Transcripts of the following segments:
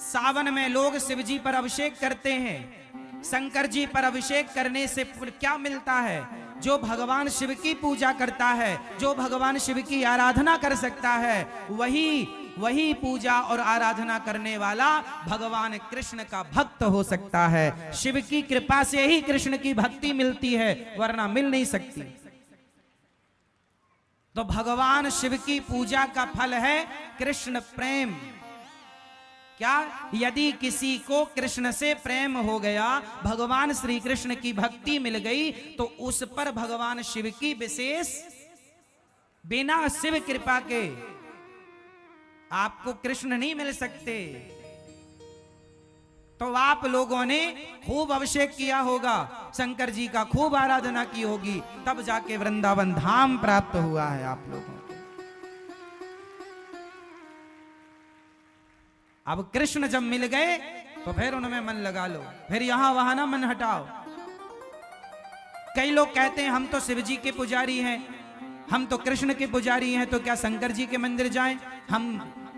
सावन में लोग शिव जी पर अभिषेक करते हैं। शंकर जी पर अभिषेक करने से क्या मिलता है? जो भगवान शिव की पूजा करता है, जो भगवान शिव की आराधना कर सकता है, वही पूजा और आराधना करने वाला भगवान कृष्ण का भक्त हो सकता है। शिव की कृपा से ही कृष्ण की भक्ति मिलती है, वरना मिल नहीं सकती। तो भगवान शिव की पूजा का फल है कृष्ण प्रेम। क्या? यदि किसी को कृष्ण से प्रेम हो गया, भगवान श्री कृष्ण की भक्ति मिल गई, तो उस पर भगवान शिव की विशेष, बिना शिव कृपा के आपको कृष्ण नहीं मिल सकते। तो आप लोगों ने खूब अभिषेक किया होगा, शंकर जी का खूब आराधना की होगी, तब जाके वृंदावन धाम प्राप्त हुआ है आप लोगों को। अब कृष्ण जब मिल गए तो फिर उनमें मन लगा लो, फिर यहां वहां ना मन हटाओ। कई लोग कहते हैं हम तो शिव जी के पुजारी हैं, हम तो कृष्ण के पुजारी हैं, तो क्या शंकर जी के मंदिर जाएं?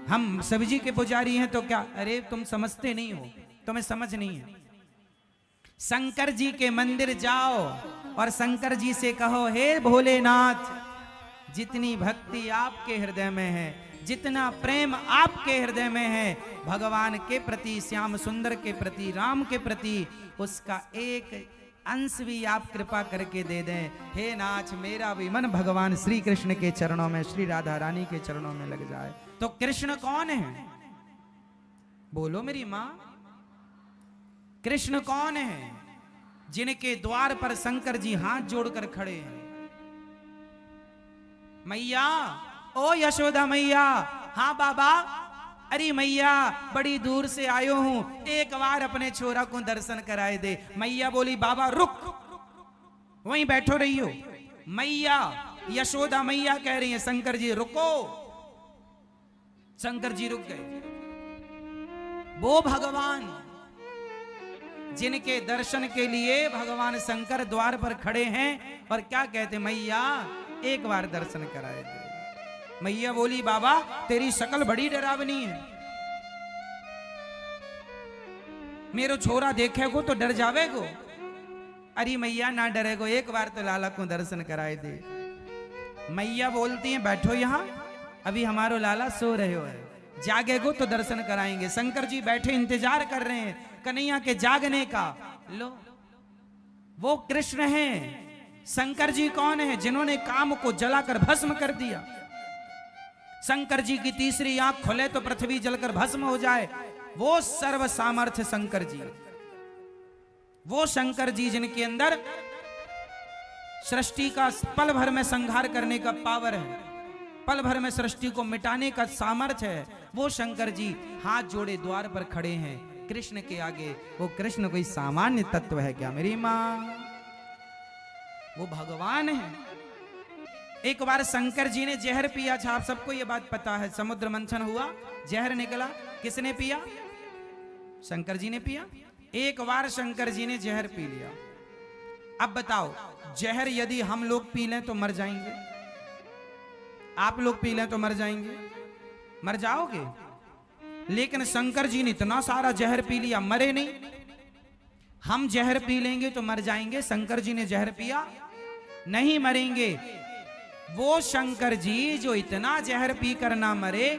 हम शिव जी के पुजारी हैं तो क्या? अरे तुम समझते नहीं हो, तुम्हें समझ नहीं है। शंकर जी के मंदिर जाओ और शंकर जी से कहो, हे भोलेनाथ, जितनी भक्ति आपके हृदय में है, जितना प्रेम आपके हृदय में है भगवान के प्रति, श्याम सुंदर के प्रति, राम के प्रति, उसका एक अंश भी आप कृपा करके दे दें। हे नाथ, मेरा भी मन भगवान श्री कृष्ण के चरणों में, श्री राधा रानी के चरणों में लग जाए। तो कृष्ण कौन है? बोलो मेरी मां, कृष्ण कौन है? जिनके द्वार पर शंकर जी हाथ जोड़कर खड़े हैं। मैया, ओ यशोदा मैया। हाँ बाबा। अरे मैया, बड़ी दूर से आयो हूं, एक बार अपने छोरा को दर्शन कराए दे। मैया बोली, बाबा रुक, वहीं बैठो रही हो। मैया, यशोदा मैया कह रही है, शंकर जी रुको। शंकर जी रुक गए। वो भगवान जिनके दर्शन के लिए भगवान शंकर द्वार पर खड़े हैं और क्या कहते, मैया एक बार दर्शन कराए दे। मैया बोली, बाबा तेरी शकल बड़ी डरावनी है, मेरो छोरा देखेगो तो डर जावेगो। अरे मैया ना डरेगो, एक बार तो लाला को दर्शन कराए दे। मैया बोलती हैं, बैठो यहां, अभी हमारो लाला सो रहे हो है, जागेगो तो दर्शन कराएंगे। शंकर जी बैठे इंतजार कर रहे हैं कन्हैया के जागने का। लो, वो कृष्ण हैं। शंकर जी कौन है? जिन्होंने काम को जलाकर भस्म कर दिया। शंकर जी की तीसरी आंख खुले तो पृथ्वी जलकर भस्म हो जाए। वो सर्व सामर्थ्य शंकर जी, वो शंकर जी जिनके अंदर सृष्टि का पल भर में संहार करने का पावर है, पल भर में सृष्टि को मिटाने का सामर्थ्य है। वो शंकर जी हाथ जोड़े द्वार पर खड़े हैं कृष्ण के आगे। वो कृष्ण कोई सामान्य तत्व है क्या मेरी मां? वो भगवान है। एक बार शंकर जी ने जहर पिया था, आप सबको ये बात पता है। समुद्र मंथन हुआ, जहर निकला, किसने पिया? शंकर जी ने पिया। एक बार शंकर जी ने जहर पी लिया। अब बताओ, जहर यदि हम लोग पी लें तो मर जाएंगे? आप लोग पी लें तो मर जाएंगे? मर जाओगे। लेकिन शंकर जी ने इतना सारा जहर पी लिया, मरे नहीं। हम जहर पी लेंगे तो मर जाएंगे, शंकर जी ने जहर पिया, नहीं मरेंगे। वो शंकर जी जो इतना जहर पी कर ना मरे,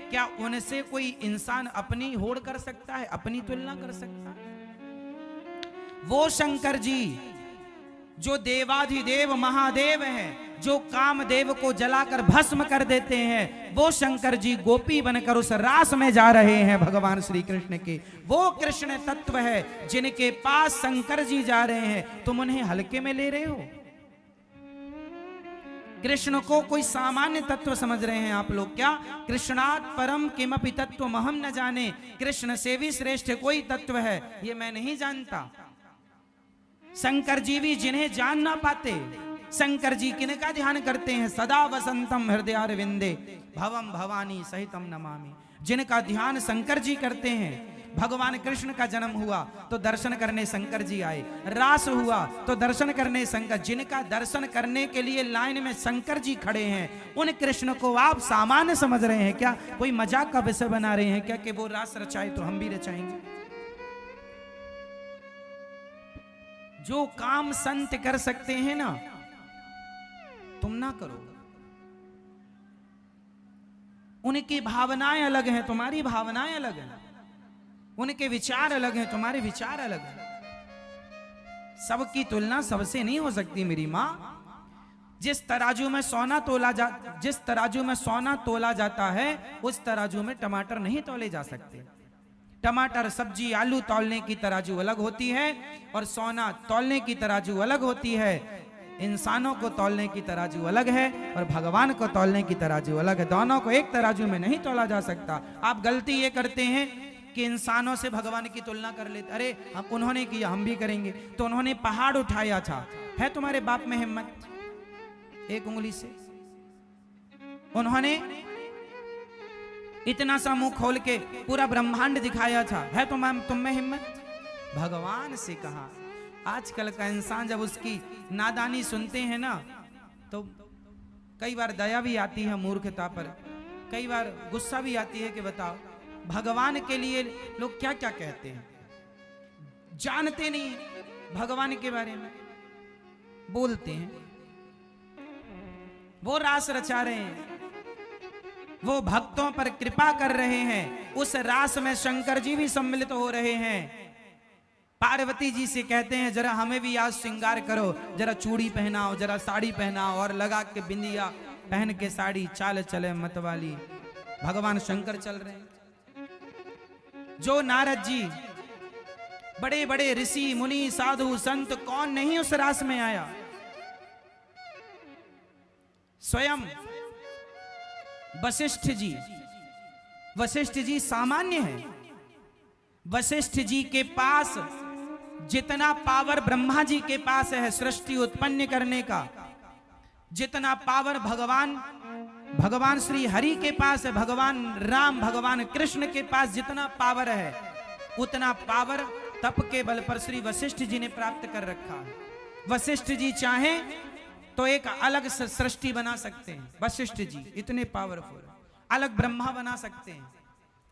क्या उनसे कोई इंसान अपनी होड़ कर सकता है, अपनी तुलना कर सकता है? वो शंकर जी जो देवाधिदेव महादेव हैं, जो कामदेव को जलाकर भस्म कर देते हैं, वो शंकर जी गोपी बनकर उस रास में जा रहे हैं भगवान श्री कृष्ण के। वो कृष्ण तत्व है जिनके पास शंकर जी जा रहे हैं, तुम उन्हें हल्के में ले रहे हो। कृष्ण को कोई सामान्य तत्व समझ रहे हैं आप लोग क्या? कृष्णात् परम किमपि तत्व महम न जाने। कृष्ण से भी श्रेष्ठ कोई तत्व है ये मैं नहीं जानता। शंकर जी भी जिन्हें जान ना पाते, शंकर जी किनका ध्यान करते हैं? सदा वसंतम हृदयारविंदे भवम भवानी सहितम नमामि। जिनका ध्यान शंकर जी करते हैं, भगवान कृष्ण का जन्म हुआ तो दर्शन करने शंकर जी आए, रास हुआ तो दर्शन करने शंकर, जिनका दर्शन करने के लिए लाइन में शंकर जी खड़े हैं, उन कृष्ण को आप सामान्य समझ रहे हैं क्या? कोई मजाक का विषय बना रहे हैं क्या कि वो रास रचाए तो हम भी रचाएंगे? जो काम संत कर सकते हैं ना, तुम ना करो। उनकी भावनाएं अलग हैं, तुम्हारी भावनाएं अलग हैं। उनके विचार अलग हैं, तुम्हारे विचार अलग हैं। सबकी तुलना सबसे नहीं हो सकती मेरी मां। जिस तराजू में सोना तोला जाता है, उस तराजू में टमाटर नहीं तोले जा सकते। टमाटर, सब्जी, आलू तौलने की तराजू अलग होती है और सोना तौलने की तराजू अलग होती है। इंसानों को तौलने की तराजू अलग है और भगवान को तौलने की तराजू अलग है। दोनों को एक तराजू में नहीं तौला जा सकता। आप गलती ये करते हैं कि इंसानों से भगवान की तुलना कर लेते। अरे हम, उन्होंने किया हम भी करेंगे। तो उन्होंने पहाड़ उठाया था, है तुम्हारे बाप में हिम्मत? एक उंगली से उन्होंने इतना सा मुंह खोल के पूरा ब्रह्मांड दिखाया था, है तुम में हिम्मत? भगवान से कहा। आजकल का इंसान जब उसकी नादानी सुनते हैं ना, तो कई बार दया भी आती है मूर्खता पर, कई बार गुस्सा भी आती है कि बताओ भगवान के लिए लोग क्या क्या कहते हैं, जानते नहीं भगवान के बारे में, बोलते हैं। वो रास रचा रहे हैं, वो भक्तों पर कृपा कर रहे हैं। उस रास में शंकर जी भी सम्मिलित हो रहे हैं। पार्वती जी से कहते हैं जरा हमें भी आज श्रृंगार करो, जरा चूड़ी पहनाओ, जरा साड़ी पहनाओ, और लगा के बिंदिया पहन के साड़ी, चाल चले मतवाली। भगवान शंकर चल रहे हैं। जो नारद जी, बड़े बड़े ऋषि मुनि साधु संत, कौन नहीं उस रास में आया? स्वयं वशिष्ठ जी सामान्य है। वशिष्ठ जी के पास जितना पावर ब्रह्मा जी के पास है सृष्टि उत्पन्न करने का, जितना पावर भगवान श्री हरि के पास है, भगवान राम, भगवान कृष्ण के पास जितना पावर है, उतना पावर तप के बल पर श्री वशिष्ठ जी ने प्राप्त कर रखा है। वशिष्ठ जी चाहें तो एक अलग सृष्टि बना सकते हैं। वशिष्ठ जी इतने पावरफुल, अलग ब्रह्मा बना सकते हैं,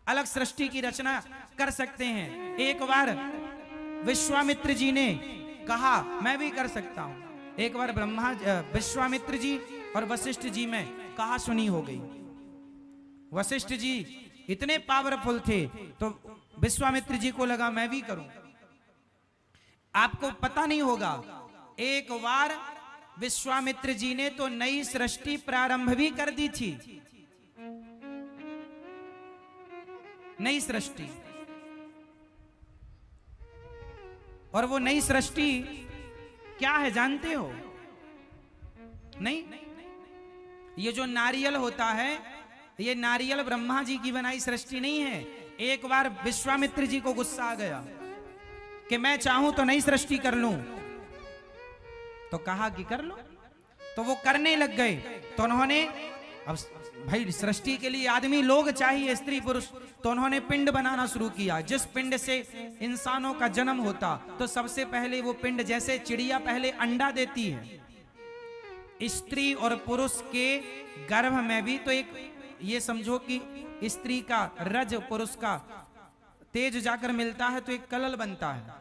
अलग सृष्टि की रचना कर सकते हैं। एक बार विश्वामित्र जी ने कहा मैं भी कर सकता हूं। एक बार विश्वामित्र जी और वशिष्ठ जी में कहा सुनी हो गई। वशिष्ठ जी इतने पावरफुल थे तो विश्वामित्र जी को लगा मैं भी करूं। आपको पता नहीं होगा, एक बार विश्वामित्र जी ने तो नई सृष्टि प्रारंभ भी कर दी थी। नई सृष्टि, और वो नई सृष्टि क्या है जानते हो? नहीं, ये जो नारियल होता है, ये नारियल ब्रह्मा जी की बनाई सृष्टि नहीं है। एक बार विश्वामित्र जी को गुस्सा आ गया कि मैं चाहूं तो नई सृष्टि कर लूं, तो कहा कि कर लो। तो वो करने लग गए। तो उन्होंने, अब भाई सृष्टि के लिए आदमी लोग चाहिए, स्त्री पुरुष, तो उन्होंने पिंड बनाना शुरू किया। जिस पिंड से इंसानों का जन्म होता, तो सबसे पहले वो पिंड, जैसे चिड़िया पहले अंडा देती है, स्त्री और पुरुष के गर्भ में भी तो एक, ये समझो कि स्त्री का रज, पुरुष का तेज जाकर मिलता है तो एक कलल बनता है।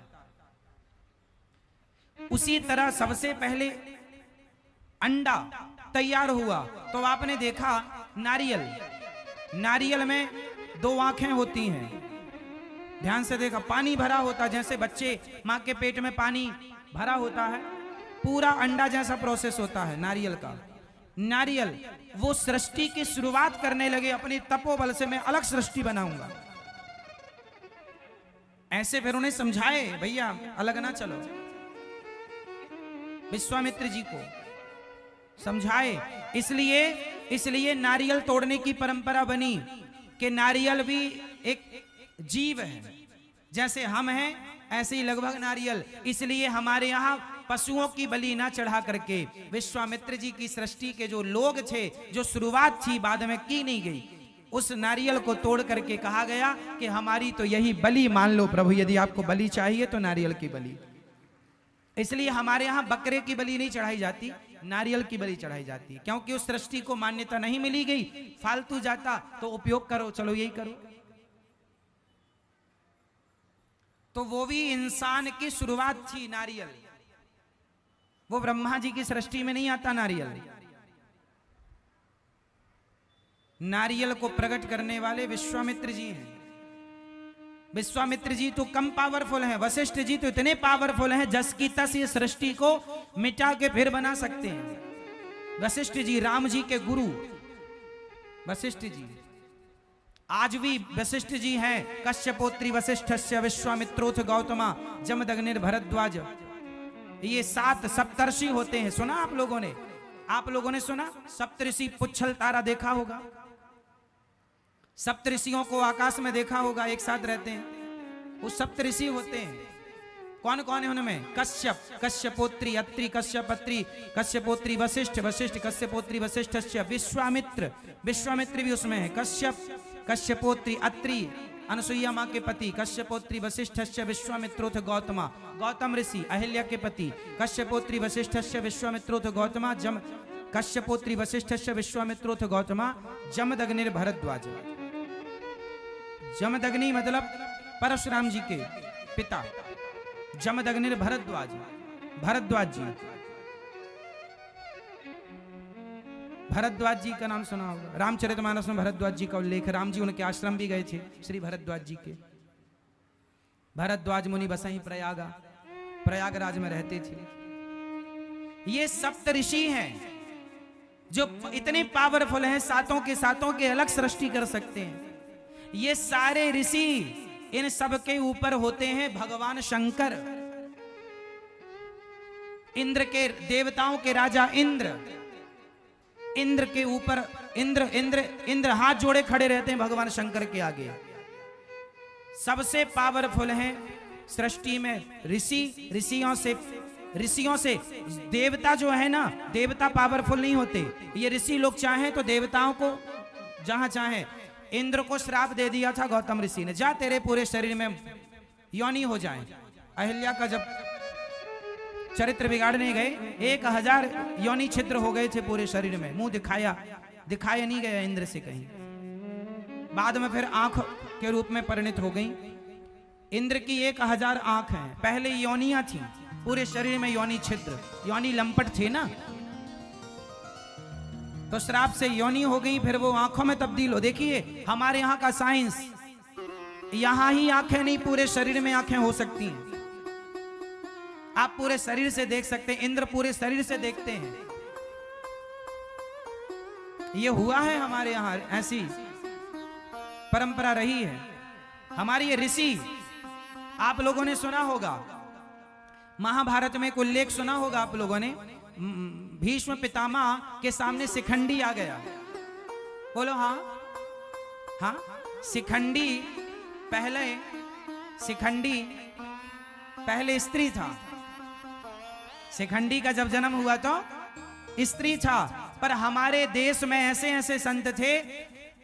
उसी तरह सबसे पहले अंडा तैयार हुआ। तो आपने देखा नारियल में दो आंखें होती हैं, ध्यान से देखा, पानी भरा होता, जैसे बच्चे मां के पेट में पानी भरा होता है, पूरा अंडा जैसा प्रोसेस होता है नारियल का। नारियल वो सृष्टि की शुरुआत करने लगे, अपनी तपोबल से मैं अलग सृष्टि बनाऊंगा। ऐसे फिर उन्हें समझाए भैया अलग ना चलो, विश्वामित्र जी को समझाए। इसलिए नारियल तोड़ने की परंपरा बनी कि नारियल भी एक जीव है, जैसे हम हैं ऐसे ही लगभग नारियल। इसलिए हमारे यहाँ पशुओं की बलि ना चढ़ा करके विश्वामित्र जी की सृष्टि के जो लोग थे, जो शुरुआत थी बाद में की नहीं गई, उस नारियल को तोड़ करके कहा गया कि हमारी तो यही बलि मान लो प्रभु, यदि आपको बलि चाहिए तो नारियल की बलि। इसलिए हमारे यहाँ बकरे की बलि नहीं चढ़ाई जाती, नारियल की बलि चढ़ाई जाती है, क्योंकि उस सृष्टि को मान्यता नहीं मिली गई। फालतू जाता तो उपयोग करो, चलो यही करो। तो वो भी इंसान की शुरुआत थी नारियल, वो ब्रह्मा जी की सृष्टि में नहीं आता नारियल। नारियल को प्रकट करने वाले विश्वामित्र जी हैं। विश्वामित्र जी तो कम पावरफुल हैं, वशिष्ठ जी तो इतने पावरफुल हैं जस की तस ये सृष्टि को मिटा के फिर बना सकते हैं। वशिष्ठ जी राम जी के गुरु वशिष्ठ जी, आज भी वशिष्ठ जी हैं। कश्यपोत्री वशिष्ठस्य विश्वामित्रोथ गौतमा जमदग्निर भरद्वाज, ये 7 सप्तर्षि होते हैं। सुना आप लोगों ने? आप लोगों ने सुना? सप्तऋषि पुच्छल तारा देखा होगा, सप्तऋषियों को आकाश में देखा होगा, एक साथ रहते हैं, वो सप्तऋषि होते हैं। कौन कौन है उनमें? कश्यप, कश्यपोत्री, अत्रि, कश्यपत्री, कश्यपोत्री वशिष्ठ, वशिष्ठ कश्यपोत्री वशिष्ठस्य, विश्वामित्र, विश्वामित्र भी उसमें है। कश्यप, कश्यपोत्री, अत्रि अनुसुईया माँ के पति, कश्यपोत्री वशिष्ठस्य विश्वामित्रोथ गौतमा, गौतम ऋषि अहिल्या के पति, कश्यपोत्री वशिष्ठस्य विश्वामित्रोथ गौतमा जम, कश्यपोत्री वशिष्ठस्य विश्वामित्रोथ गौतमा जमदग्निर भरद्वाज। जमदग्नि मतलब परशुराम जी के पिता, जमदग्निर भरद्वाज, भरद्वाज जी। भरद्वाज जी का नाम सुना होगा, रामचरितमानस में भरद्वाज जी का उल्लेख है। राम जी उनके आश्रम भी गए थे, श्री भरद्वाज जी के। भरद्वाज मुनि बसाई प्रयागराज में रहते थे। ये सप्त ऋषि हैं जो इतने पावरफुल हैं, सातों के अलग सृष्टि कर सकते हैं। ये सारे ऋषि, इन सब के ऊपर होते हैं भगवान शंकर, इंद्र के, देवताओं के राजा इंद्र। इंद्र के ऊपर इंद्र हाथ जोड़े खड़े रहते हैं भगवान शंकर के आगे। सबसे पावरफुल हैं सृष्टि में ऋषि। ऋषियों से देवता जो है ना, देवता पावरफुल नहीं होते। ये ऋषि लोग चाहें तो देवताओं को जहां चाहें, इंद्र को श्राप दे दिया था गौतम ऋषि ने, जा तेरे पूरे शरीर में योनि हो जाए। अहिल्या का जब चरित्र बिगाड़ने गए, 1000 योनि छिद्र हो गए थे पूरे शरीर में, मुंह दिखाया नहीं गया इंद्र से कहीं। बाद में फिर आंख के रूप में परिणित हो गई। इंद्र की 1000 आंख हैं, पहले योनियां थी, पूरे शरीर में योनि छिद्र, योनि लंपट थे ना, तो श्राप से योनि हो गई, फिर वो आंखों में तब्दील हो। देखिए हमारे यहाँ का साइंस, यहां ही आंखें नहीं, पूरे शरीर में आंखें हो सकती हैं। आप पूरे शरीर से देख सकते हैं, इंद्र पूरे शरीर से देखते हैं। ये हुआ है हमारे यहाँ, ऐसी परंपरा रही है हमारी। ये ऋषि, आप लोगों ने सुना होगा, महाभारत में एक उल्लेख सुना होगा आप लोगों ने, भीष्म पितामह के सामने शिखंडी आ गया। बोलो हाँ हाँ। शिखंडी पहले स्त्री था। शिखंडी का जब जन्म हुआ तो स्त्री था, पर हमारे देश में ऐसे ऐसे संत थे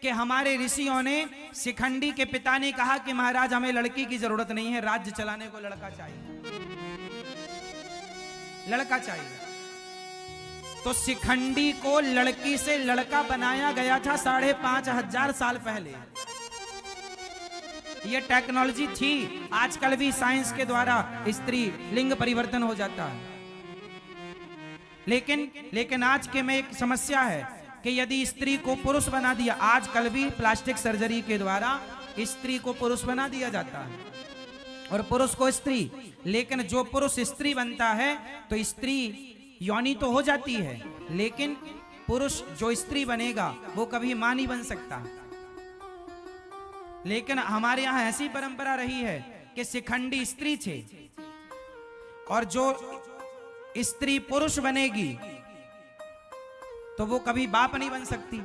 कि हमारे ऋषियों ने, शिखंडी के पिता ने कहा कि महाराज हमें लड़की की जरूरत नहीं है, राज्य चलाने को लड़का चाहिए, लड़का चाहिए। तो शिखंडी को लड़की से लड़का बनाया गया था 5500 साल पहले। यह टेक्नोलॉजी थी। आजकल भी साइंस के द्वारा स्त्री लिंग परिवर्तन हो जाता है, लेकिन आज के में एक समस्या है कि यदि स्त्री को पुरुष बना दिया, आजकल भी प्लास्टिक सर्जरी के द्वारा स्त्री को पुरुष बना दिया जाता है और पुरुष को स्त्री। लेकिन जो पुरुष स्त्री बनता है तो स्त्री योनि तो हो जाती है, लेकिन पुरुष जो स्त्री बनेगा वो कभी मां नहीं बन सकता। लेकिन हमारे यहां ऐसी परंपरा रही है कि शिखंडी स्त्री थे, और जो स्त्री पुरुष बनेगी तो वो कभी बाप नहीं बन सकती।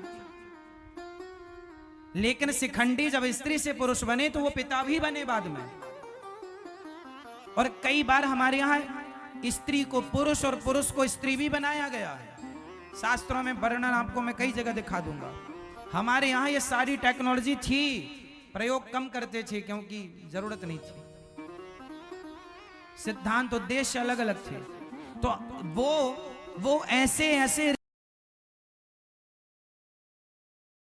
लेकिन शिखंडी जब स्त्री से पुरुष बने तो वो पिता भी बने बाद में। और कई बार हमारे यहां स्त्री को पुरुष और पुरुष को स्त्री भी बनाया गया है। शास्त्रों में वर्णन आपको मैं कई जगह दिखा दूंगा। हमारे यहाँ ये सारी टेक्नोलॉजी थी, प्रयोग कम करते थे क्योंकि जरूरत नहीं थी, सिद्धांत उद्देश्य अलग अलग थे। तो वो ऐसे ऐसे